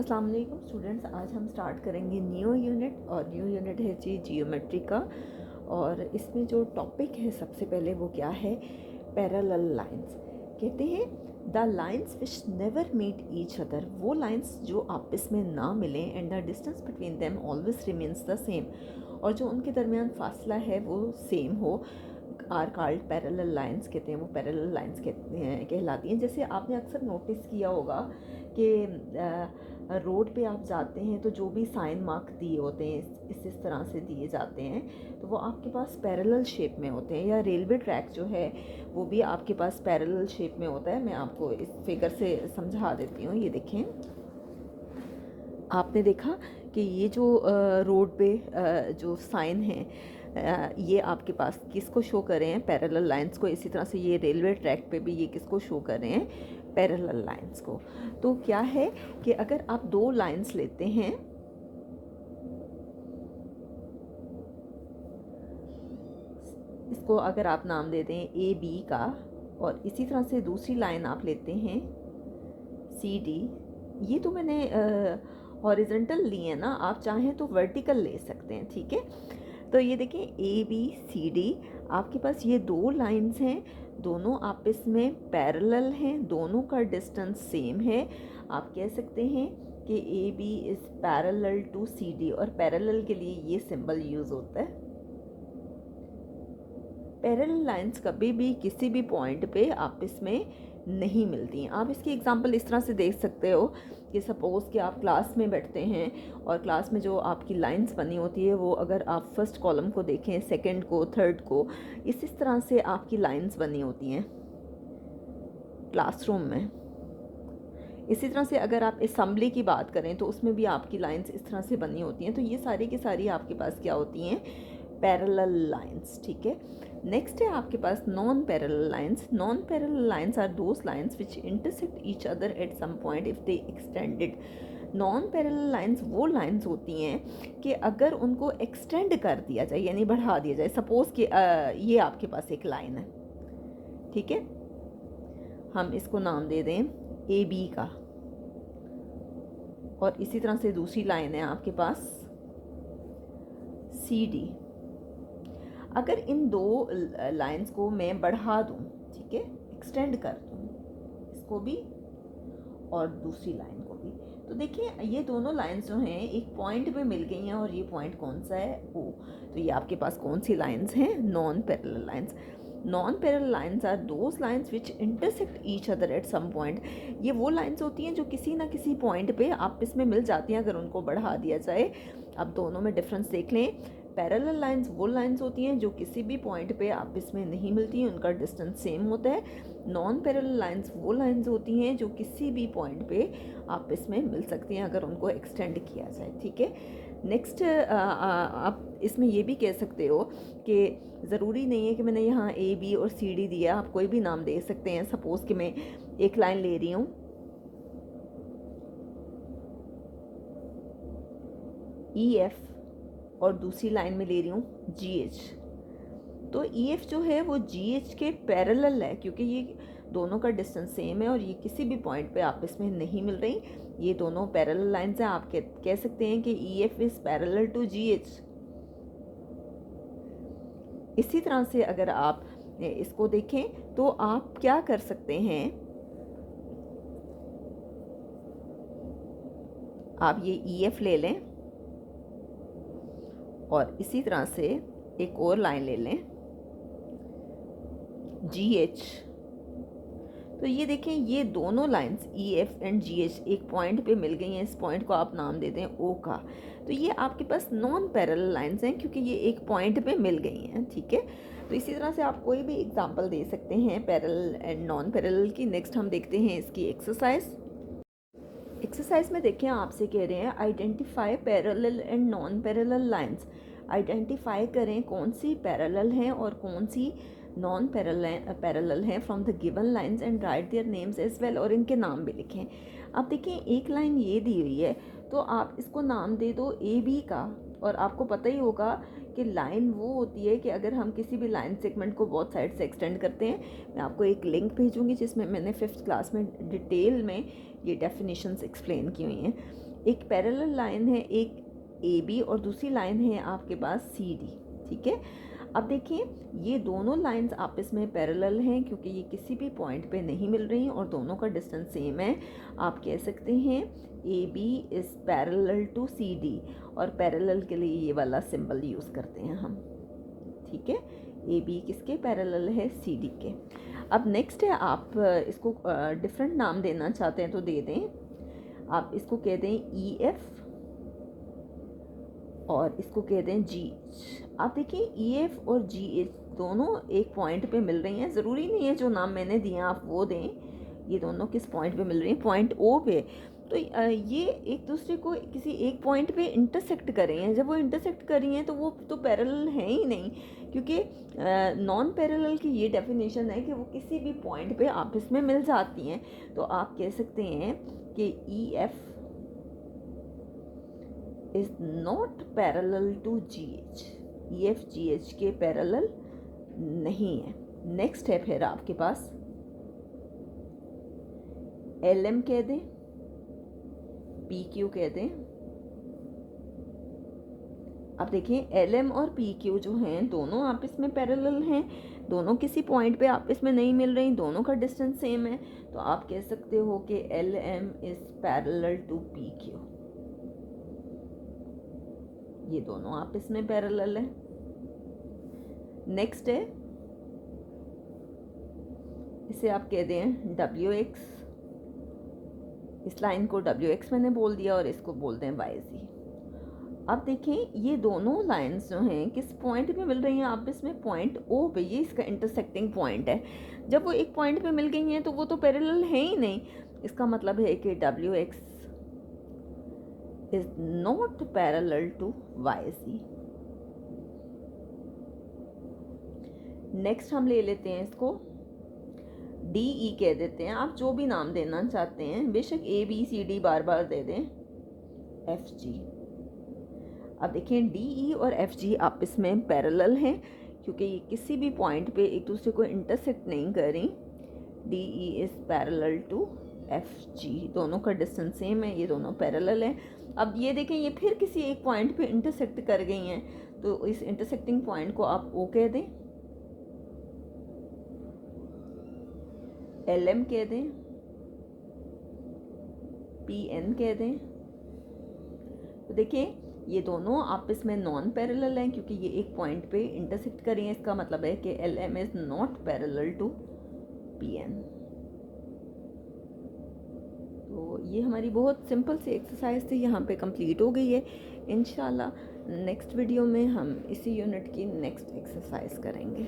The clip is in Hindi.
अस्सलाम वालेकुम स्टूडेंट्स, आज हम स्टार्ट करेंगे न्यू यूनिट और न्यू यूनिट है जी जियोमेट्री का। और इसमें जो टॉपिक है सबसे पहले वो क्या है, पैरेलल लाइंस। कहते हैं the lines which never meet each other, वो लाइंस जो आपस में ना मिलें and the distance between them always remains the same, और जो उनके दरमियान फासला है वो सेम हो, आर कॉल्ड पैरेलल लाइंस कहते हैं। वो पैरेलल लाइंस कहलाती हैं। जैसे आपने अक्सर नोटिस किया होगा कि रोड पे आप जाते हैं तो जो भी साइन मार्क दिए होते हैं इस तरह से दिए जाते हैं, तो वो आपके पास पैरेलल शेप में होते हैं। या रेलवे ट्रैक जो है वो भी आपके पास पैरेलल शेप में होता है। मैं आपको इस फिगर से समझा देती हूँ। ये देखें, आपने देखा कि ये जो रोड पे जो साइन है ये आपके पास किसको शो कर रहे हैं, पैरेलल लाइंस को। इसी तरह से ये रेलवे ट्रैक पे भी ये किसको शो कर रहे हैं, पैरेलल लाइंस को। तो क्या है कि अगर आप दो लाइंस लेते हैं, इसको अगर आप नाम दे दें ए बी का, और इसी तरह से दूसरी लाइन आप लेते हैं सी डी। ये तो मैंने हॉरिजॉन्टल ली है ना, आप चाहें तो वर्टिकल ले सकते हैं, ठीक है। तो ये देखें ए बी सी डी, आपके पास ये दो लाइंस हैं, दोनों आपस में पैरेलल हैं, दोनों का डिस्टेंस सेम है। आप कह सकते हैं कि A B is parallel to C D, और पैरेलल के लिए ये सिंबल यूज़ होता है। पैरेलल लाइंस कभी भी किसी भी पॉइंट पे आपस में नहीं मिलती हैं। आप इसकी एग्जांपल इस तरह से देख सकते हो कि सपोज़ कि आप क्लास में बैठते हैं और क्लास में जो आपकी लाइंस बनी होती है वो अगर आप फर्स्ट कॉलम को देखें, सेकंड को, थर्ड को, इस तरह से आपकी लाइंस बनी होती हैं क्लासरूम में। इसी तरह से अगर आप असेंबली की बात करें तो उसमें भी आपकी लाइंस इस तरह से बनी होती हैं। तो ये सारी की सारी आपके पास क्या होती हैं, पैरेलल लाइंस, ठीक है। नेक्स्ट है आपके पास non parallel lines. Non parallel lines are those lines which intersect each other at some point if they extended. Non parallel lines वो लाइंस होती हैं कि अगर उनको एक्सटेंड कर दिया जाए, यानी बढ़ा दिया जाए। सपोज़ कि ये आपके पास एक लाइन है, ठीक है, हम इसको नाम दे दें ए बी का, और इसी तरह से दूसरी लाइन है आपके पास सी डी। अगर इन दो लाइंस को मैं बढ़ा दूं, ठीक है, एक्सटेंड कर दूं इसको भी और दूसरी लाइन को भी, तो देखिए ये दोनों लाइंस जो हैं एक पॉइंट पे मिल गई हैं, और ये पॉइंट कौन सा है, ओ। तो ये आपके पास कौन सी लाइंस हैं, non parallel lines. Non parallel lines are those lines which intersect each other at some point. ये वो लाइंस होती हैं जो किसी ना किसी पॉइंट पे आपस में मिल जाती हैं अगर उनको बढ़ा दिया जाए। अब दोनों में डिफरेंस देख लें। पैरेलल लाइंस वो लाइंस होती हैं जो किसी भी पॉइंट पे आपस में नहीं मिलती हैं, उनका डिस्टेंस सेम होता है। नॉन पैरेलल लाइंस वो लाइंस होती हैं जो किसी भी पॉइंट पे आपस में मिल सकती हैं अगर उनको एक्सटेंड किया जाए, ठीक है। नेक्स्ट आप इसमें ये भी कह सकते हो कि ज़रूरी नहीं है कि मैंने यहाँ ए बी और सी डी दिया, आप कोई भी नाम दे सकते हैं। सपोज़ कि मैं एक लाइन ले रही हूँ ई एफ, और दूसरी लाइन में ले रही हूँ जी एच। तो ई एफ जो है वो जी एच के पैरेलल है, क्योंकि ये दोनों का डिस्टेंस सेम है और ये किसी भी पॉइंट पे आपस में नहीं मिल रही। ये दोनों पैरेलल लाइंस हैं। आप कह सकते हैं कि E F is parallel to G H. इसी तरह से अगर आप इसको देखें तो आप क्या कर सकते हैं, आप ये ई एफ ले लें और इसी तरह से एक और लाइन ले लें जी एच। तो ये देखें ये दोनों lines E F and ji H एक पॉइंट पे मिल गई हैं। इस पॉइंट को आप नाम दे दें ओ का। तो ये आपके पास नॉन पैरेलल लाइंस हैं क्योंकि ये एक पॉइंट पे मिल गई हैं, ठीक है। तो इसी तरह से आप कोई भी एग्जांपल दे सकते हैं पैरेलल एंड नॉन पैरेलल की। नेक्स्ट हम देखते हैं इसकी एक्सरसाइज। एक्सरसाइज में देखें आपसे कह रहे हैं identify parallel and non parallel lines. Identify करें कौन सी पैरेलल हैं और कौन सी नॉन पैरेलल हैं from the given lines and write their names as well, और इनके नाम भी लिखें। अब देखें एक लाइन ये दी हुई है तो आप इसको नाम दे दो ए बी का, और आपको पता ही होगा कि लाइन वो होती है कि अगर हम किसी भी लाइन सेगमेंट को बहुत साइड से एक्सटेंड करते हैं। मैं आपको एक लिंक भेजूंगी जिसमें मैंने 5th क्लास में डिटेल में ये डेफिनेशंस एक्सप्लेन की हुई हैं। एक पैरेलल लाइन है, एक ए बी, और दूसरी लाइन है आपके पास सी डी, ठीक है। अब देखिए ये दोनों लाइंस आपस में पैरेलल हैं क्योंकि ये किसी भी पॉइंट पे नहीं मिल रही और दोनों का डिस्टेंस सेम है। आप कह सकते हैं A B is parallel to C D, और पैरेलल के लिए ये वाला सिंबल यूज़ करते हैं हम, ठीक है। ए बी किसके पैरेलल है, सी डी के। अब नेक्स्ट है, आप इसको डिफरेंट नाम देना चाहते हैं तो दे दें। आप इसको कह दें ई एफ और इसको कह दें जी एच। आप देखिए ई एफ और जी एच दोनों एक पॉइंट पे मिल रही हैं, ज़रूरी नहीं है जो नाम मैंने दिए आप वो दें। ये दोनों किस पॉइंट पे मिल रही हैं, पॉइंट ओ पे। तो ये एक दूसरे को किसी एक पॉइंट पे इंटरसेक्ट कर रही हैं। जब वो इंटरसेक्ट कर रही हैं तो वो तो पैरेलल है ही नहीं, क्योंकि नॉन पैरेलल की ये डेफिनेशन है कि वो किसी भी पॉइंट पे आपस में मिल जाती हैं। तो आप कह सकते हैं कि E F is not parallel to G H. E F G H के पैरेलल नहीं है। नेक्स्ट है फिर आपके पास एल एम कह दें, पी क्यू कह दें। अब देखिए एल एम और पी क्यू जो हैं दोनों आपस में पैरेलल हैं, दोनों किसी पॉइंट पे आपस में नहीं मिल रही, दोनों का डिस्टेंस सेम है। तो आप कह सकते हो कि L M is parallel to P Q. ये दोनों आपस में पैरेलल है। नेक्स्ट है, इसे आप कह दें डब्ल्यू एक्स। इस लाइन को डब्ल्यू एक्स मैंने बोल दिया और इसको बोलते हैं वाई जी। अब देखें ये दोनों लाइंस जो हैं किस पॉइंट पे मिल रही हैं आपस में, पॉइंट ओ पे। ये इसका इंटरसेक्टिंग पॉइंट है। जब वो एक पॉइंट पे मिल गई हैं तो वो तो पैरेलल है ही नहीं। इसका मतलब है कि W X is not parallel to Y G. Next हम ले लेते हैं इसको डी ई कह देते हैं। आप जो भी नाम देना चाहते हैं, बेशक ए बी सी डी बार बार दे दें, एफ जी। अब देखें डी ई और एफ जी आपस में पैरेलल हैं क्योंकि ये किसी भी पॉइंट पे एक दूसरे को इंटरसेक्ट नहीं कर रही। D E is parallel to F G, दोनों का डिस्टेंस सेम है, ये दोनों पैरेलल हैं। अब ये देखें ये फिर किसी एक पॉइंट पे इंटरसेक्ट कर गई हैं, तो इस इंटरसेक्टिंग पॉइंट को आप ओ कह दें, एल एम कह दें, पी एन कह दें। तो देखिए ये दोनों आपस में नॉन पैरेलल हैं क्योंकि ये एक पॉइंट पे इंटरसेक्ट कर रही हैं। इसका मतलब है कि L M is not parallel to P N. तो ये हमारी बहुत सिंपल सी एक्सरसाइज थी, यहाँ पे कंप्लीट हो गई है। इंशाल्लाह नेक्स्ट वीडियो में हम इसी यूनिट की नेक्स्ट एक्सरसाइज करेंगे।